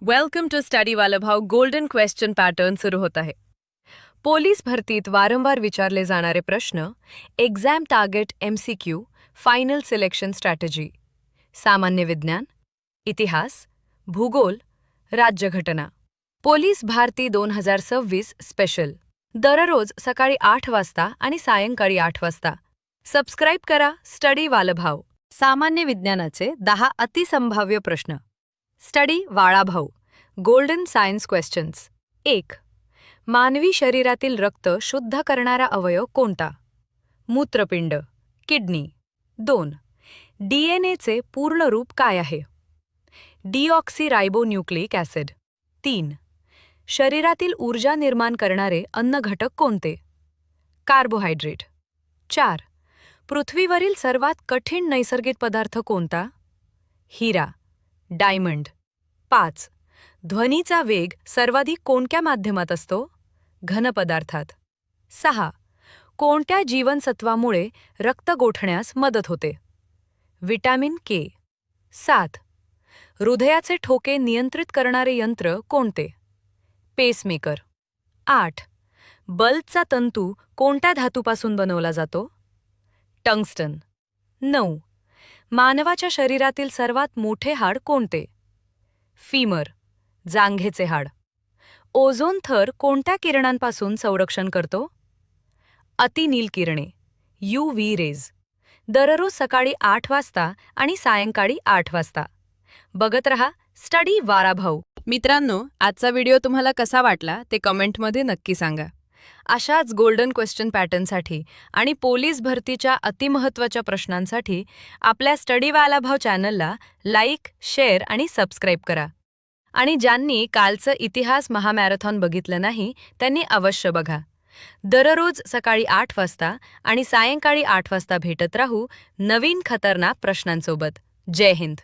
Welcome to study वाला भाव golden question pattern सुरू होत आहे. पोलीस भरतीत वारंवार विचारले जाणारे प्रश्न, exam target MCQ, final selection strategy, सामान्य विज्ञान, इतिहास, भूगोल, राज्यघटना. पोलीस भारती 2026 स्पेशल दररोज सकाळी 8 वाजता आणि सायंकाळी 8 वाजता. सबस्क्राईब करा स्टडी वाला भाव. सामान्य विज्ञानाचे 10 अतिसंभाव्य प्रश्न. स्टडी वाळाभाऊ गोल्डन सायन्स क्वेश्चन्स. 1. मानवी शरीरातील रक्त शुद्ध करणारा अवयव कोणता? मूत्रपिंड, किडनी. 2. DNAचे पूर्ण रूप काय आहे? डिऑक्सिरायबोन्यूक्लिक ॲसिड. 3. शरीरातील ऊर्जा निर्माण करणारे अन्न घटक कोणते? कार्बोहायड्रेट. 4. पृथ्वीवरील सर्वात कठीण नैसर्गिक पदार्थ कोणता? हिरा, डायमंड. 5. ध्वनीचा वेग सर्वाधिक कोणत्या माध्यमात असतो? घनपदार्थात. 6. कोणत्या जीवनसत्वामुळे रक्त गोठण्यास मदत होते? Vitamin K. 7. हृदयाचे ठोके नियंत्रित करणारे यंत्र कोणते? पेसमेकर. 8. बल्बचा तंतू कोणत्या धातूपासून बनवला जातो? टंगस्टन. 9. मानवाच्या शरीरातील सर्वात मोठे हाड कोणते? फीमर, जांघेचे हाड. ओझोन थर कोणत्या किरणांपासून संरक्षण करतो? अतिनील किरणे, UV रेज. दररोज सकाळी 8 वाजता आणि सायंकाळी 8 वाजता. बघत रहा स्टडी वारा भाऊ. मित्रांनो, आजचा व्हिडिओ तुम्हाला कसा वाटला ते कमेंटमध्ये नक्की सांगा. अशाच गोल्डन क्वेश्चन पॅटर्नसाठी आणि पोलीस भरतीच्या अतिमहत्त्वाच्या प्रश्नांसाठी आपल्या स्टडी वाला भाव चॅनलला लाईक, शेअर आणि सबस्क्राईब करा. आणि ज्यांनी कालचं इतिहास महामॅरेथॉन बघितलं नाही त्यांनी अवश्य बघा. दररोज सकाळी 8 वाजता आणि सायंकाळी 8 वाजता भेटत राहू नवीन खतरनाक प्रश्नांसोबत. जय हिंद.